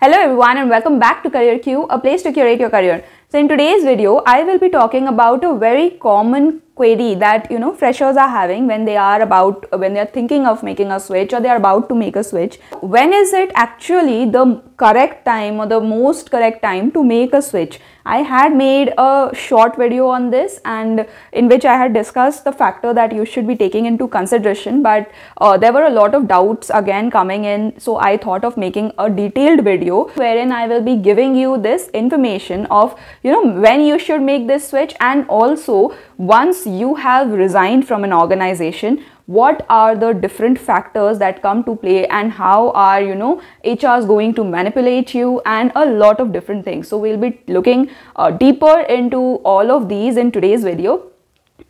Hello everyone and welcome back to CareerQ, a place to curate your career. So in today's video, I will be talking about a very common query that freshers are having when they are thinking of making a switch or they are about to make a switch. When is it actually the correct time or the most correct time to make a switch? I had made a short video on this and in which I had discussed the factor that you should be taking into consideration, but there were a lot of doubts again coming in, so I thought of making a detailed video wherein I will be giving you this information of when you should make this switch, and also once you have resigned from an organization, what are the different factors that come to play and how are HRs going to manipulate you, and a lot of different things. So we'll be looking deeper into all of these in today's video.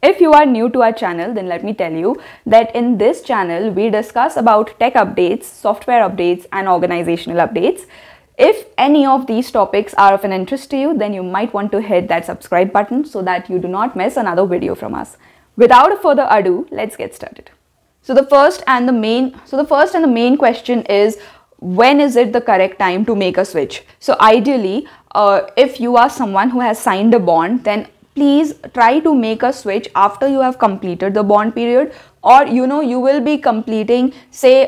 If you are new to our channel, then let me tell you that in this channel we discuss about tech updates, software updates and organizational updates. If any of these topics are of an interest to you, then you might want to hit that subscribe button so that you do not miss another video from us. Without further ado, let's get started. So the first and the main question is, when is it the correct time to make a switch? So ideally, if you are someone who has signed a bond, then please try to make a switch after you have completed the bond period, or you will be completing, say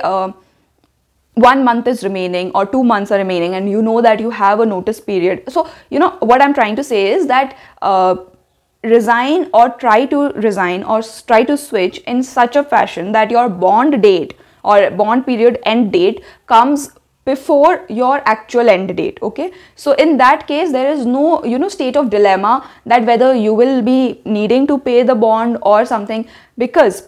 1 month is remaining or 2 months are remaining, and you know that you have a notice period. So what I'm trying to say is that resign or try to switch in such a fashion that your bond date or bond period end date comes before your actual end date. Okay, so in that case there is no state of dilemma that whether you will be needing to pay the bond or something, because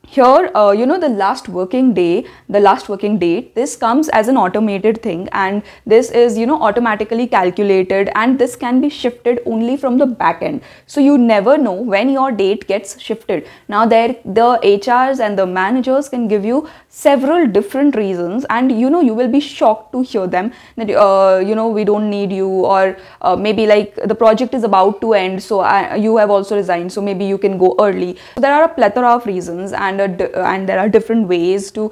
here the last working date, this comes as an automated thing, and this is automatically calculated, and this can be shifted only from the back end. So you never know when your date gets shifted. Now the HRs and the managers can give you several different reasons, and you will be shocked to hear them that we don't need you, or maybe like the project is about to end, so you have also resigned, so maybe you can go early. So there are a plethora of reasons, and there are different ways to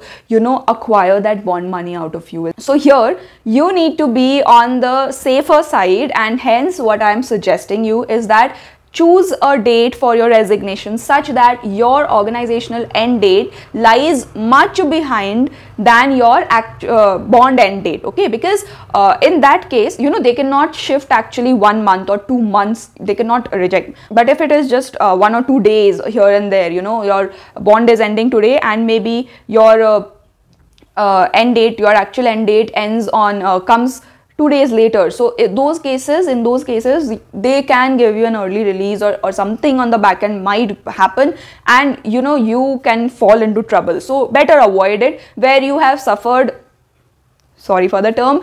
acquire that bond money out of you. So here you need to be on the safer side, and hence what I am suggesting you is that choose a date for your resignation such that your organizational end date lies much behind than your bond end date. Okay, because in that case they cannot shift actually 1 month or 2 months, they cannot reject. But if it is just 1 or 2 days here and there, your bond is ending today and maybe your actual end date ends on comes 2 days later. So in those cases they can give you an early release, or something on the back end might happen, and you can fall into trouble. So better avoid it. Where you have suffered, sorry for the term,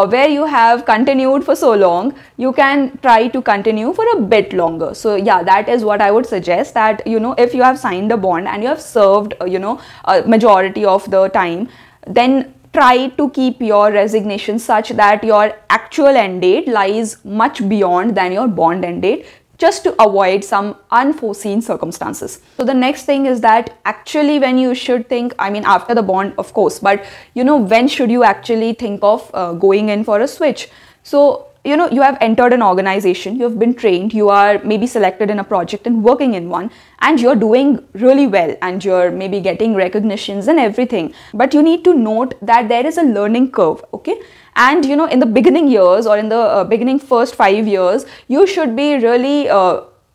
where you have continued for so long, you can try to continue for a bit longer. So yeah, that is what I would suggest, that if you have signed a bond and you have served a majority of the time, then try to keep your resignation such that your actual end date lies much beyond than your bond end date, just to avoid some unforeseen circumstances. So the next thing is that actually when you should think, I mean after the bond of course, but when should you actually think of going in for a switch? So you have entered an organization, you have been trained, you are maybe selected in a project and working in one, and you're doing really well, and you're maybe getting recognitions and everything. But you need to note that there is a learning curve, okay? And in the beginning years, or in the beginning first 5 years, you should be really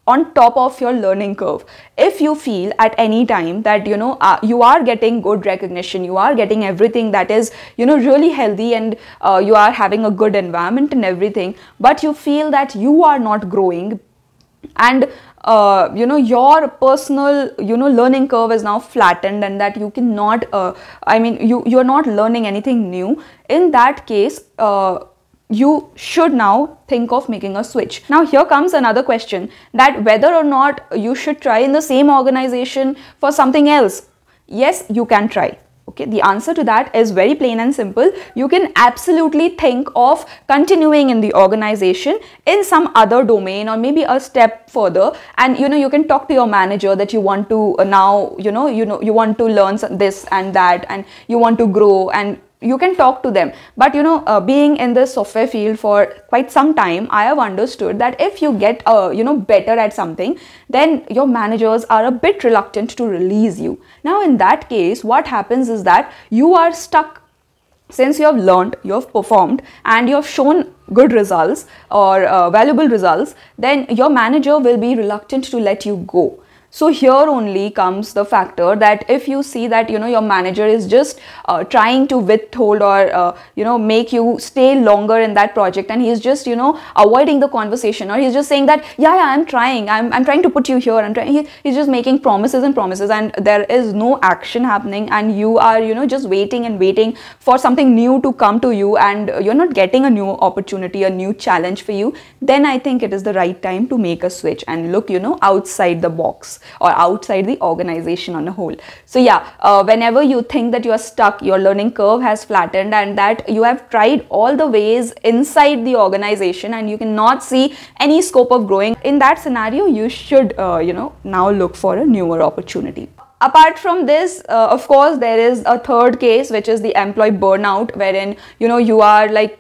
on top of your learning curve. If you feel at any time that you are getting good recognition, you are getting everything that is really healthy, and you are having a good environment and everything, but you feel that you are not growing, and your personal learning curve is now flattened, and that you cannot you are not learning anything new, in that case you should now think of making a switch. Now here comes another question, that whether or not you should try in the same organization for something else. Yes, you can try. Okay, the answer to that is very plain and simple. You can absolutely think of continuing in the organization in some other domain, or maybe a step further, and you can talk to your manager that you want to now you want to learn this and that, and you want to grow, and you can talk to them. But being in the software field for quite some time, I have understood that if you get better at something, then your managers are a bit reluctant to release you. Now in that case, what happens is that you are stuck. Since you have learned, you have performed, and you have shown good results or valuable results, then your manager will be reluctant to let you go. So here only comes the factor that if you see that your manager is just trying to withhold or make you stay longer in that project, and he's just avoiding the conversation, or he's just saying that yeah, I'm trying to put you here, he's just making promises and promises, and there is no action happening, and you are just waiting and waiting for something new to come to you, and you're not getting a new opportunity, a new challenge for you, then I think it is the right time to make a switch and look outside the box or outside the organization on a whole. So yeah, whenever you think that you are stuck, your learning curve has flattened, and that you have tried all the ways inside the organization and you cannot see any scope of growing, in that scenario you should now look for a newer opportunity. Apart from this, of course, there is a third case, which is the employee burnout, wherein you are like,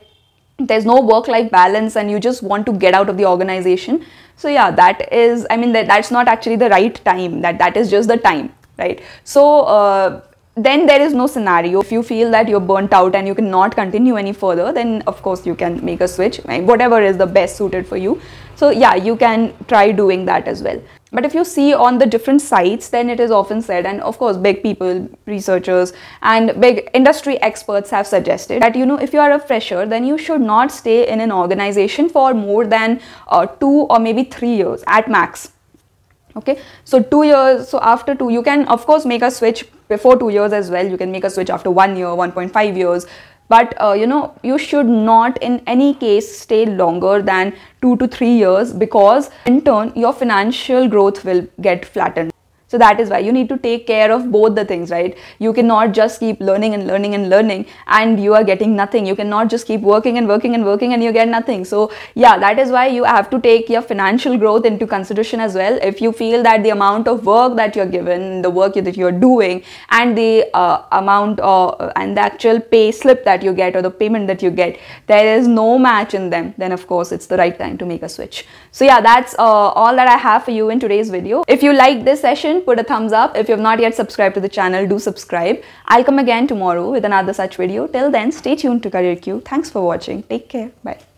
there's no work-life balance and you just want to get out of the organization. So yeah, that is, that's not actually the right time, that is just the time, right? So then there is no scenario. If you feel that you're burnt out and you cannot continue any further, then of course you can make a switch, whatever is the best suited for you. So yeah, you can try doing that as well. But if you see on the different sites, then it is often said, and of course big people, researchers and big industry experts have suggested that if you are a fresher, then you should not stay in an organization for more than 2 or maybe 3 years at max. Okay, so 2 years. So after 2, you can of course make a switch before 2 years as well. You can make a switch after 1 year, 1.5 years. But you should not in any case stay longer than 2 to 3 years, because in turn your financial growth will get flattened. So that is why you need to take care of both the things, right? You cannot just keep learning and learning and learning and you are getting nothing. You cannot just keep working and working and working and you get nothing. So yeah, that is why you have to take your financial growth into consideration as well. If you feel that the amount of work that you're given, the work that you're doing, and the amount and the actual pay slip that you get or the payment that you get, there is no match in them, then of course it's the right time to make a switch. So yeah, that's all that I have for you in today's video. If you like this session, put a thumbs up. If you have not yet subscribed to the channel, do subscribe. I'll come again tomorrow with another such video. Till then, stay tuned to CareerQ. Thanks for watching. Take care. Bye.